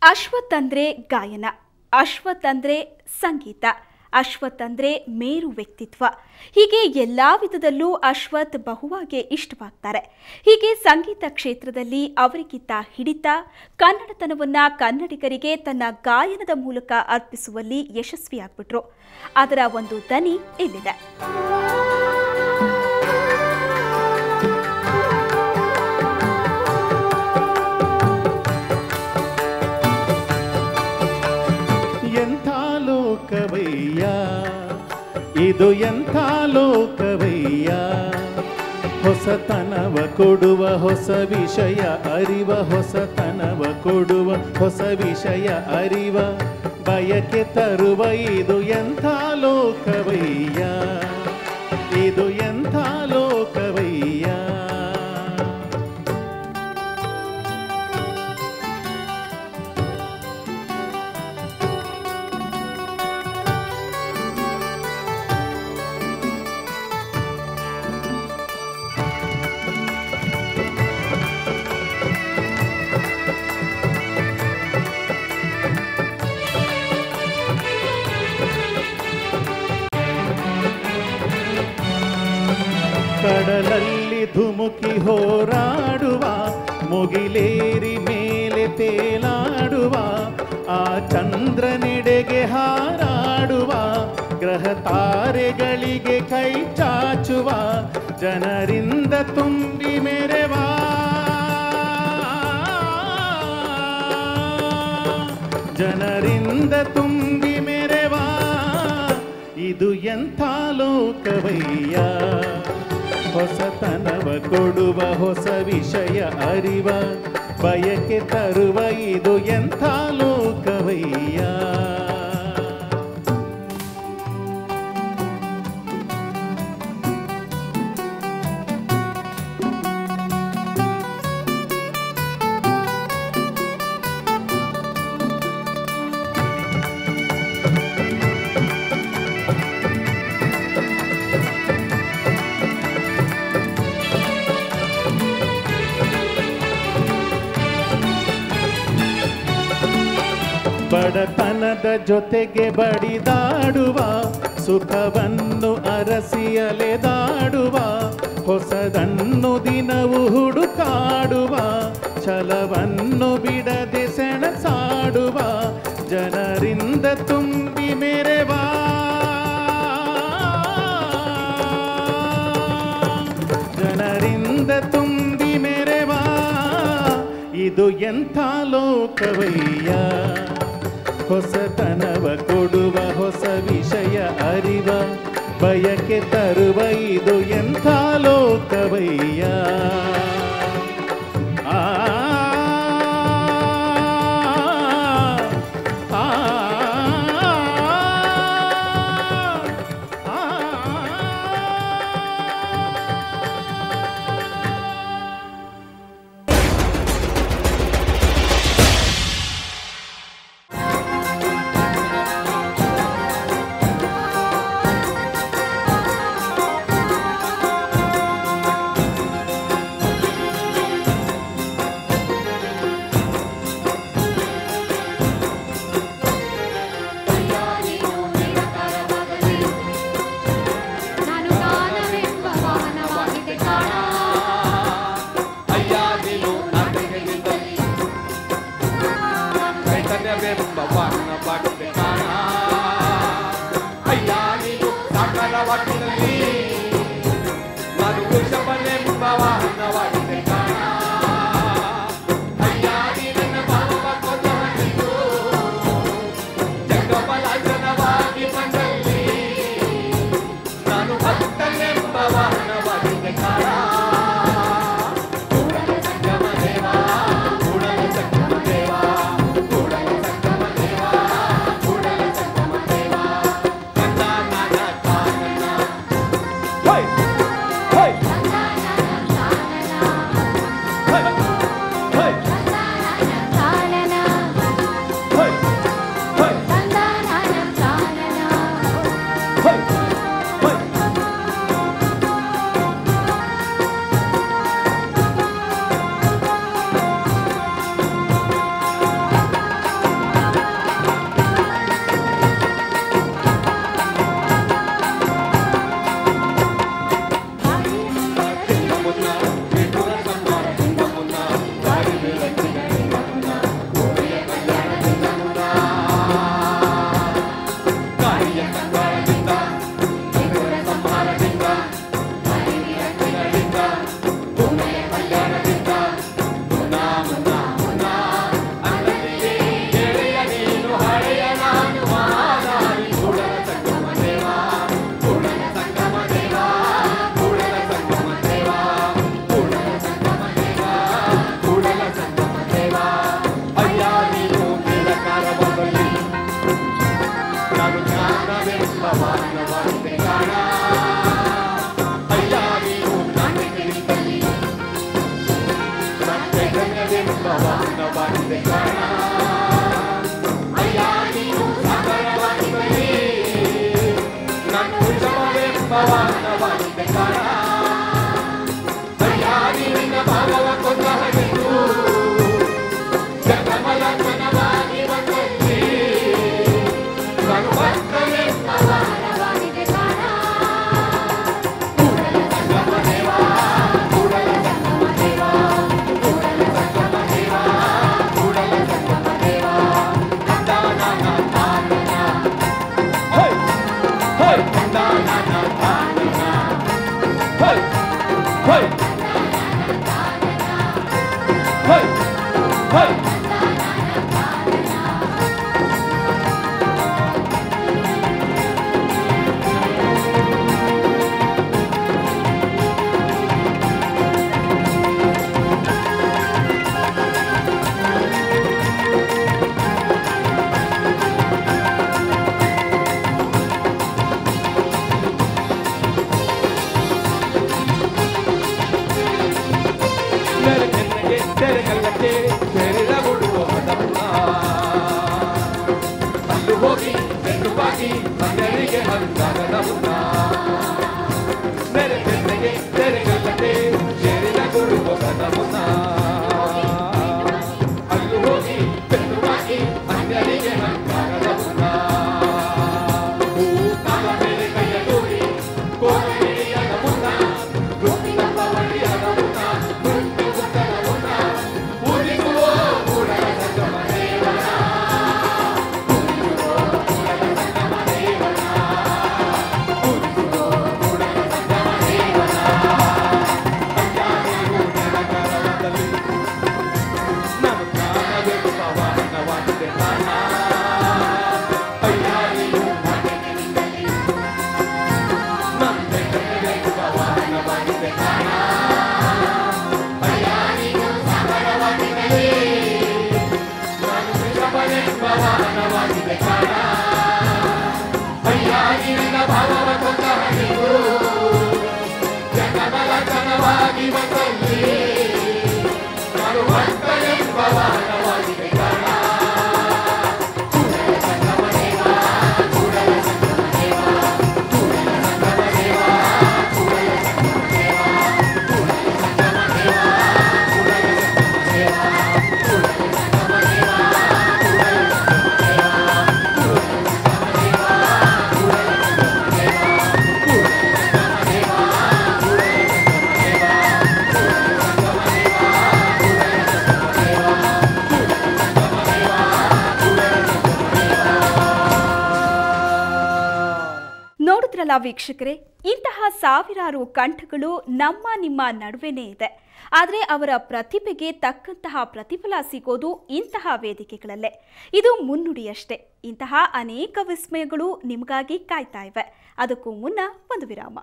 ಅಶ್ವಥ್ ಅಂದ್ರೆ ಗಾಯನ, ಅಶ್ವಥ್ ಅಂದ್ರೆ ಸಂಗೀತ, ಅಶ್ವಥ್ ಅಂದ್ರೆ ಮೇರು ವ್ಯಕ್ತಿತ್ವ. ಹೀಗೆ ಎಲ್ಲಾ ವಿಧದಲ್ಲೂ ಅಶ್ವಥ್ ಬಹುವಾಗಿ ಇಷ್ಟವಾಗ್ತಾರೆ. ಹೀಗೆ ಸಂಗೀತ ಕ್ಷೇತ್ರದಲ್ಲಿ ಅವರಿಗಿದ್ದ ಹಿಡಿತ, ಕನ್ನಡತನವನ್ನ ಕನ್ನಡಿಗರಿಗೆ ತನ್ನ ಗಾಯನದ ಮೂಲಕ ಅರ್ಪಿಸುವಲ್ಲಿ ಯಶಸ್ವಿಯಾಗ್ಬಿಟ್ರು. ಅದರ ಒಂದು ದನಿ ಇಲ್ಲಿದೆ. ಎಂಥ ಲೋಕವಯ್ಯ ಇದು, ಎಂಥ ಲೋಕವಯ್ಯ, ಹೊಸತನವ ಕೊಡುವ ಹೊಸ ವಿಷಯ ಅರಿವ, ಹೊಸತನವ ಕೊಡುವ ಹೊಸ ವಿಷಯ ಅರಿವ, ಬಯಕೆ ತರುವ ಇದು ಎಂಥ ಲೋಕವಯ್ಯ, ಇದು ಎಂಥ ಲೋಕವಯ್ಯ. ಕಡಲಲ್ಲಿ ಧುಮುಕಿ ಹೋರಾಡುವ, ಮುಗಿಲೇರಿ ಮೇಲೆ ತೇಲಾಡುವ, ಆ ಚಂದ್ರನೆಡೆಗೆ ಹಾರಾಡುವ, ಗ್ರಹ ತಾರೆಗಳಿಗೆ ಕೈ ಚಾಚುವ, ಜನರಿಂದ ತುಂಬಿ ಮೆರೆವ, ಜನರಿಂದ ತುಂಬಿ ಮೆರೆವ, ಇದು ಎಂಥ ಲೋಕವಯ್ಯ, ಹೊಸತನವ ಕೊಡುವ ಹೊಸ ವಿಷಯ ಅರಿವ, ಬಯಕೆ ತರುವ ಇದು ಎಂಥ ಲೋಕವಯ್ಯ. ಬಡತನದ ಜೊತೆಗೆ ಬಡಿದಾಡುವ, ಸುಖವನ್ನು ಅರಸಿ ಅಲೆದಾಡುವ, ಹೊಸದನ್ನು ದಿನವೂ ಹುಡುಕಾಡುವ, ಛಲವನ್ನು ಬಿಡದೆ ಸೆಣಸಾಡುವ, ಜನರಿಂದ ತುಂಬಿ ಮೆರೆವ, ಜನರಿಂದ ತುಂಬಿ ಮೆರೆವ, ಇದು ಎಂಥ ಲೋಕವಯ್ಯ, ಹೊಸತನವ ಕೊಡುವ ಹೊಸ ವಿಷಯ ಅರಿವ, ಬಯಕೆ ತರುವ ಇದು ಎಂಥ ಲೋಕವಯ್ಯ. ಆ ವಾಹನವಾಗಿದೆ ಕಾಣ ಅಯ್ಯ ನೀನು ಸಾಗರವಾಗಿ ಬರೀ ನನ್ನ ವೃಷಭವೆಂಬ ವಾಹನವಾಗಿದೆ ಕಾಣ ಅಯ್ಯ ನೀನಿನ ಭಾವವ ಕೊಂದ ಹರಿದು ಜಗಮಲತನವಾಗಿ ಬಂದಲ್ಲಿ ನಾನು ಭಕ್ತವೆಂಬ ವಾಹನವಾಗಿದೆ ಕಾಣ ಕೂಡಲ ಸಂಗಮ ದೇವ ಕೂಡಲ ಸಂಗಮ ದೇವ ಕೂಡಲ ಸಂಗಮ ದೇವ ಕೂಡಲ ಸಂಗಮ ದೇವ ನಂದಾನ ತಾನನ ಹೈ ಹೈ ನಂದಾನ ತಾನನ ಹೈ ಹೈ ಹೈ ಹೈ ವೀಕ್ಷಕರೇ, ಇಂತಹ ಸಾವಿರಾರು ಕಂಠಗಳು ನಮ್ಮ ನಿಮ್ಮ ನಡುವೆನೇ ಇದೆ. ಆದರೆ ಅವರ ಪ್ರತಿಭೆಗೆ ತಕ್ಕಂತಹ ಪ್ರತಿಫಲ ಸಿಗೋದು ಇಂತಹ ವೇದಿಕೆಗಳಲ್ಲೇ. ಇದು ಮುನ್ನುಡಿಯಷ್ಟೇ. ಇಂತಹ ಅನೇಕ ವಿಸ್ಮಯಗಳು ನಿಮಗಾಗಿ ಕಾಯ್ತಾ ಇವೆ. ಅದಕ್ಕೂ ಮುನ್ನ ಒಂದು ವಿರಾಮ.